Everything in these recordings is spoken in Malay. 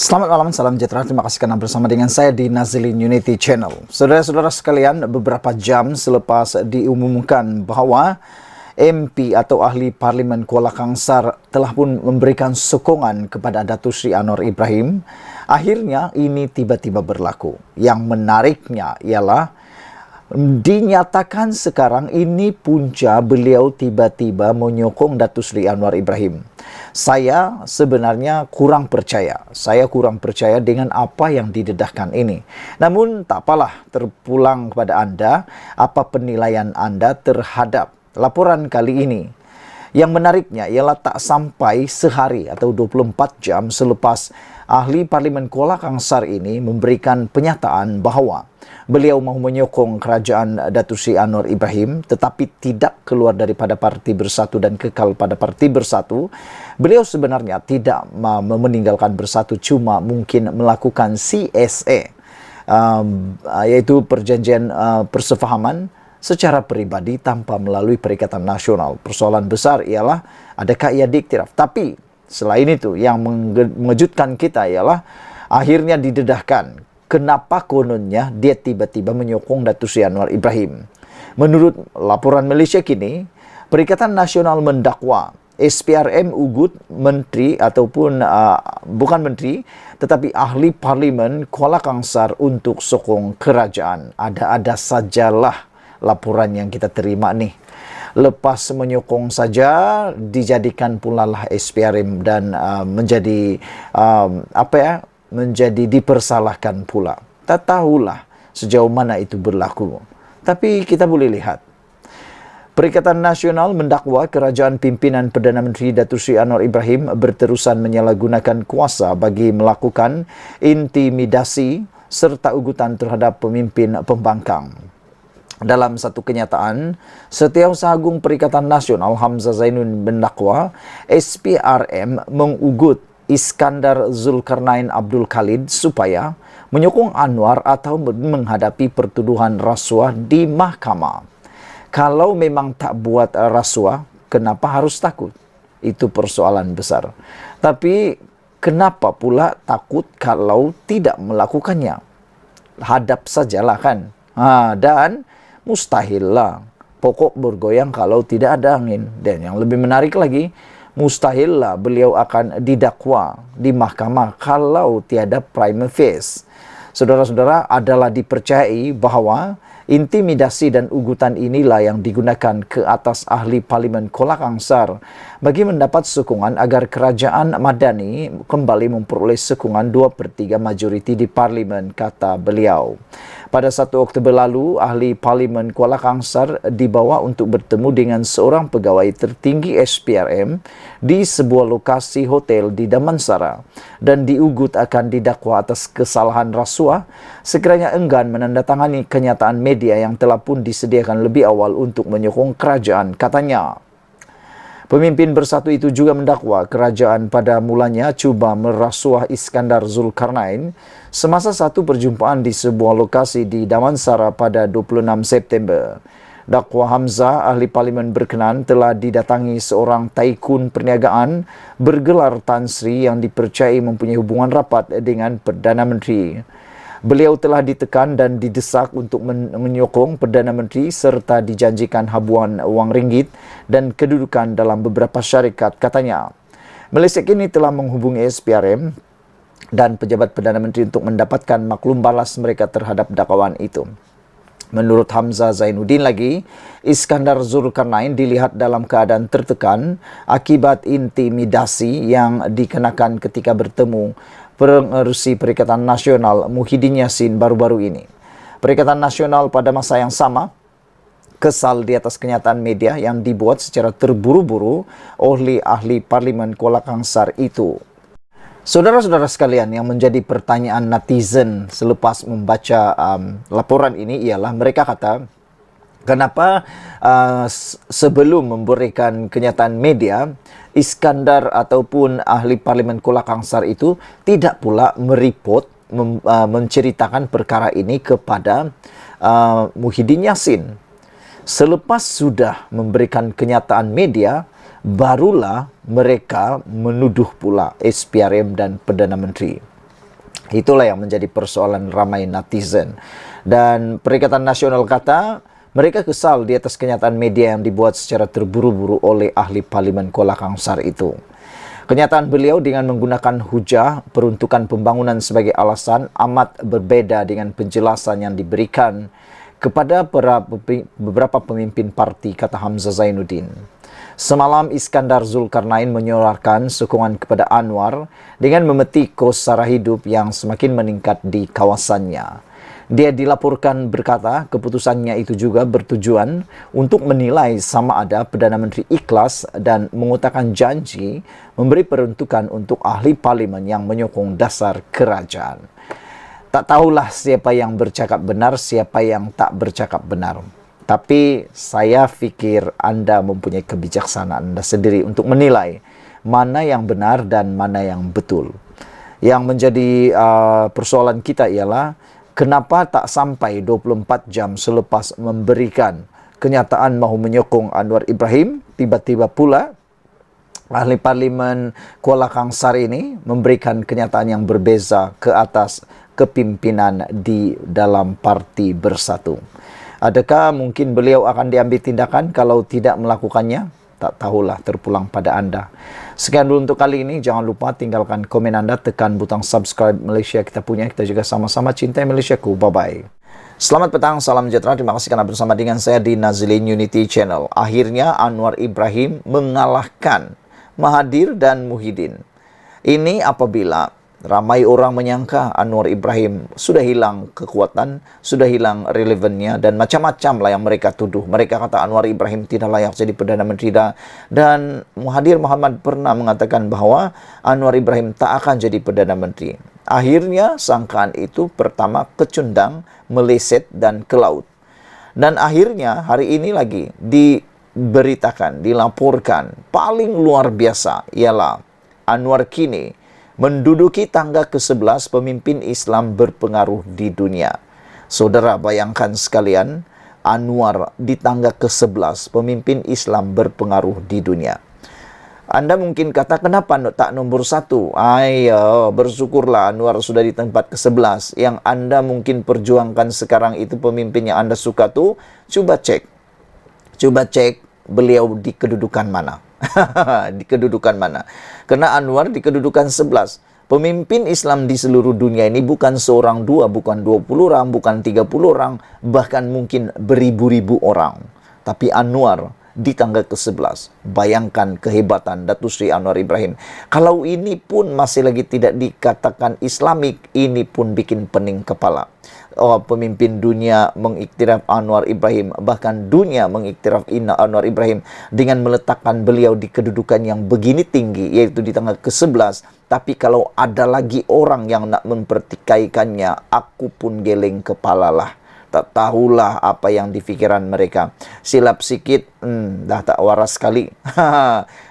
Selamat malam, salam sejahtera. Terima kasih karena bersama dengan saya di Nazilin Unity Channel. Saudara-saudara sekalian, beberapa jam selepas diumumkan bahwa MP atau Ahli Parlimen Kuala Kangsar telah pun memberikan sokongan kepada Datuk Seri Anwar Ibrahim, akhirnya ini tiba-tiba berlaku. Yang menariknya ialah dinyatakan sekarang ini punca beliau tiba-tiba menyokong Datuk Seri Anwar Ibrahim. Saya sebenarnya kurang percaya. Saya kurang percaya dengan apa yang didedahkan ini. Namun tak apalah, terpulang kepada anda apa penilaian anda terhadap laporan kali ini. Yang menariknya ialah tak sampai sehari atau 24 jam selepas Ahli Parlimen Kuala Kangsar ini memberikan penyataan bahawa beliau mahu menyokong kerajaan Datuk Seri Anwar Ibrahim tetapi tidak keluar daripada Parti Bersatu dan kekal pada Parti Bersatu. Beliau sebenarnya tidak meninggalkan Bersatu, cuma mungkin melakukan CSA, iaitu perjanjian persefahaman secara peribadi tanpa melalui Perikatan Nasional. Persoalan besar ialah adakah ia diiktiraf. Tapi selain itu, yang mengejutkan kita ialah akhirnya didedahkan kenapa kononnya dia tiba-tiba menyokong Datuk Seri Anwar Ibrahim. Menurut laporan Malaysia kini, Perikatan Nasional mendakwa SPRM ugut menteri ataupun bukan menteri tetapi ahli parlimen Kuala Kangsar untuk sokong kerajaan. Ada-ada sajalah laporan yang kita terima nih. Lepas menyokong saja dijadikan pula lah SPRM dan menjadi menjadi dipersalahkan pula. Tak tahulah sejauh mana itu berlaku. Tapi kita boleh lihat. Perikatan Nasional mendakwa kerajaan pimpinan Perdana Menteri Datuk Seri Anwar Ibrahim berterusan menyalahgunakan kuasa bagi melakukan intimidasi serta ugutan terhadap pemimpin pembangkang. Dalam satu kenyataan, Setiausaha Agung Perikatan Nasional Hamzah Zainun mendakwa SPRM mengugut Iskandar Zulkarnain Abdul Khalid supaya menyokong Anwar atau menghadapi pertuduhan rasuah di mahkamah. Kalau memang tak buat rasuah, kenapa harus takut? Itu persoalan besar. Tapi kenapa pula takut kalau tidak melakukannya? Hadap sajalah kan. Dan mustahil lah pokok bergoyang kalau tidak ada angin. Dan yang lebih menarik lagi, mustahil lah beliau akan didakwa di mahkamah kalau tiada prima facie. Saudara-saudara, adalah dipercayai bahawa intimidasi dan ugutan inilah yang digunakan ke atas ahli parlimen Kuala Kangsar bagi mendapat sokongan agar kerajaan Madani kembali memperoleh sokongan 2/3 majoriti di parlimen, kata beliau. Pada 1 Oktober lalu, ahli parlimen Kuala Kangsar dibawa untuk bertemu dengan seorang pegawai tertinggi SPRM di sebuah lokasi hotel di Damansara dan diugut akan didakwa atas kesalahan rasuah sekiranya enggan menandatangani kenyataan media yang telah pun disediakan lebih awal untuk menyokong kerajaan, katanya. Pemimpin Bersatu itu juga mendakwa kerajaan pada mulanya cuba merasuah Iskandar Zulkarnain semasa satu perjumpaan di sebuah lokasi di Damansara pada 26 September. Dakwa Hamzah, ahli parlimen berkenan, telah didatangi seorang taikun perniagaan bergelar Tan Sri yang dipercayai mempunyai hubungan rapat dengan Perdana Menteri. Beliau telah ditekan dan didesak untuk menyokong Perdana Menteri serta dijanjikan habuan wang ringgit dan kedudukan dalam beberapa syarikat, katanya. Malaysia kini telah menghubungi SPRM dan pejabat Perdana Menteri untuk mendapatkan maklum balas mereka terhadap dakwaan itu. Menurut Hamzah Zainuddin lagi, Iskandar Zulkarnain dilihat dalam keadaan tertekan akibat intimidasi yang dikenakan ketika bertemu Pengerusi Perikatan Nasional Muhyiddin Yassin baru-baru ini. Perikatan Nasional pada masa yang sama kesal di atas kenyataan media yang dibuat secara terburu-buru oleh ahli parlimen Kuala Kangsar itu. Saudara-saudara sekalian, yang menjadi pertanyaan netizen selepas membaca laporan ini ialah mereka kata, kenapa sebelum memberikan kenyataan media, Iskandar ataupun ahli parlimen Kuala Kangsar itu tidak pula mereport, menceritakan perkara ini kepada Muhyiddin Yassin. Selepas sudah memberikan kenyataan media, barulah mereka menuduh pula SPRM dan Perdana Menteri. Itulah yang menjadi persoalan ramai netizen. Dan Perikatan Nasional kata, mereka kesal di atas kenyataan media yang dibuat secara terburu-buru oleh ahli Parlimen Kuala Kangsar itu. Kenyataan beliau dengan menggunakan hujah peruntukan pembangunan sebagai alasan amat berbeza dengan penjelasan yang diberikan kepada beberapa pemimpin parti, kata Hamzah Zainuddin. Semalam Iskandar Zulkarnain menyolarkan sokongan kepada Anwar dengan memetik kos sara hidup yang semakin meningkat di kawasannya. Dia dilaporkan berkata keputusannya itu juga bertujuan untuk menilai sama ada Perdana Menteri ikhlas dan mengutarakan janji memberi peruntukan untuk ahli parlimen yang menyokong dasar kerajaan. Tak tahulah siapa yang bercakap benar, siapa yang tak bercakap benar. Tapi saya fikir Anda mempunyai kebijaksanaan Anda sendiri untuk menilai mana yang benar dan mana yang betul. Yang menjadi persoalan kita ialah kenapa tak sampai 24 jam selepas memberikan kenyataan mahu menyokong Anwar Ibrahim, tiba-tiba pula ahli Parlimen Kuala Kangsar ini memberikan kenyataan yang berbeza ke atas kepimpinan di dalam Parti Bersatu. Adakah mungkin beliau akan diambil tindakan kalau tidak melakukannya? Tak tahulah, terpulang pada anda. Sekian dulu untuk kali ini. Jangan lupa tinggalkan komen anda, tekan butang subscribe Malaysia kita punya. Kita juga sama-sama cintai Malaysiaku. Bye-bye. Selamat petang, salam sejahtera. Terima kasih karena bersama dengan saya di Nazilin Unity Channel. Akhirnya Anwar Ibrahim mengalahkan Mahathir dan Muhyiddin. Ini apabila ramai orang menyangka Anwar Ibrahim sudah hilang kekuatan, sudah hilang relevannya, dan macam-macam lah yang mereka tuduh. Mereka kata Anwar Ibrahim tidak layak jadi Perdana Menteri, dan Mahathir Mohamad pernah mengatakan bahawa Anwar Ibrahim tak akan jadi Perdana Menteri. Akhirnya sangkaan itu pertama kecundang, meleset dan ke laut. Dan akhirnya hari ini lagi diberitakan, dilaporkan paling luar biasa ialah Anwar kini menduduki tangga ke-11 pemimpin Islam berpengaruh di dunia. Saudara bayangkan sekalian, Anwar di tangga ke-11 pemimpin Islam berpengaruh di dunia. Anda mungkin kata, kenapa tak nombor 1? Ayo, bersyukurlah Anwar sudah di tempat ke-11. Yang Anda mungkin perjuangkan sekarang itu pemimpin yang Anda suka tuh, coba cek beliau di kedudukan mana. Di kedudukan mana? Karena Anwar di kedudukan 11. Pemimpin Islam di seluruh dunia ini bukan seorang dua, bukan 20 orang, bukan 30 orang, bahkan mungkin beribu-ribu orang. Tapi Anwar di tangga ke-11. Bayangkan kehebatan Datuk Seri Anwar Ibrahim. Kalau ini pun masih lagi tidak dikatakan Islamik, ini pun bikin pening kepala. Pemimpin dunia mengiktiraf Anwar Ibrahim, bahkan dunia mengiktiraf Anwar Ibrahim dengan meletakkan beliau di kedudukan yang begini tinggi, yaitu di tangga ke-11. Tapi kalau ada lagi orang yang nak mempertikaikannya, aku pun geleng kepala lah. Tak tahulah apa yang di fikiran mereka. Silap sikit, dah tak waras sekali.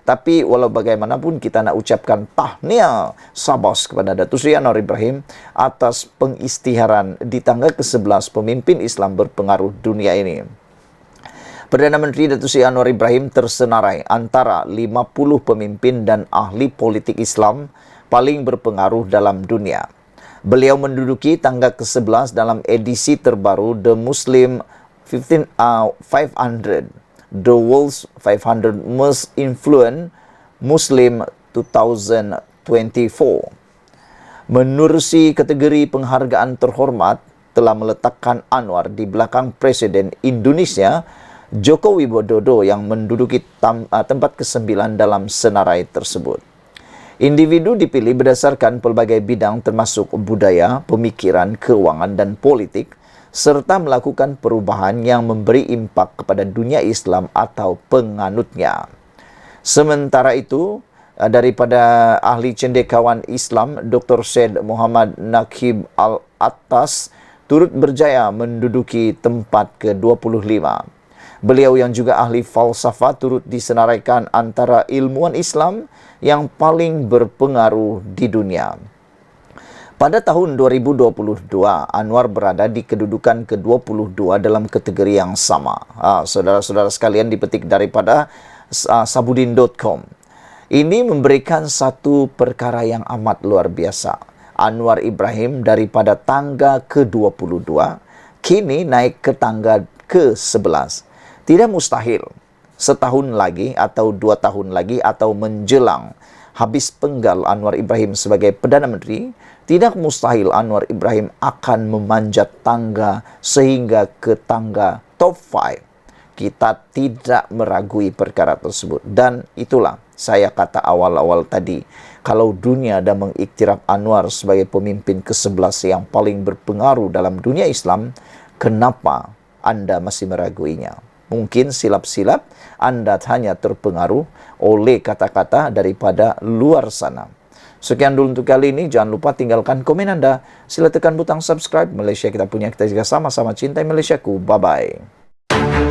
Tapi walau bagaimanapun kita nak ucapkan tahniah sabas kepada Datuk Seri Anwar Ibrahim atas pengisytiharan di tangga ke-11 pemimpin Islam berpengaruh dunia ini. Perdana Menteri Datuk Seri Anwar Ibrahim tersenarai antara 50 pemimpin dan ahli politik Islam paling berpengaruh dalam dunia. Beliau menduduki tangga ke-11 dalam edisi terbaru The Muslim 500, The World's 500 Most Influential Muslim 2024. Menerusi kategori penghargaan terhormat, telah meletakkan Anwar di belakang Presiden Indonesia Joko Widodo yang menduduki tempat ke-9 dalam senarai tersebut. Individu dipilih berdasarkan pelbagai bidang termasuk budaya, pemikiran, keuangan dan politik, serta melakukan perubahan yang memberi impak kepada dunia Islam atau penganutnya. Sementara itu, daripada ahli cendekiawan Islam, Dr. Syed Muhammad Naqib Al-Attas turut berjaya menduduki tempat ke-25. Beliau yang juga ahli falsafah turut disenaraikan antara ilmuwan Islam yang paling berpengaruh di dunia. Pada tahun 2022, Anwar berada di kedudukan ke-22 dalam kategori yang sama. Saudara-saudara sekalian, dipetik daripada sabudin.com. Ini memberikan satu perkara yang amat luar biasa. Anwar Ibrahim daripada tangga ke-22, kini naik ke tangga ke-11. Tidak mustahil setahun lagi atau 2 tahun lagi atau menjelang habis penggal Anwar Ibrahim sebagai Perdana Menteri, tidak mustahil Anwar Ibrahim akan memanjat tangga sehingga ke tangga top 5. Kita tidak meragui perkara tersebut. Dan itulah saya kata awal-awal tadi, kalau dunia dah mengiktiraf Anwar sebagai pemimpin ke-11 yang paling berpengaruh dalam dunia Islam, kenapa Anda masih meraguinya? Mungkin silap-silap Anda hanya terpengaruh oleh kata-kata daripada luar sana. Sekian dulu untuk kali ini. Jangan lupa tinggalkan komen Anda. Sila tekan butang subscribe. Malaysia kita punya, kita juga sama-sama cintai Malaysiaku. Bye-bye.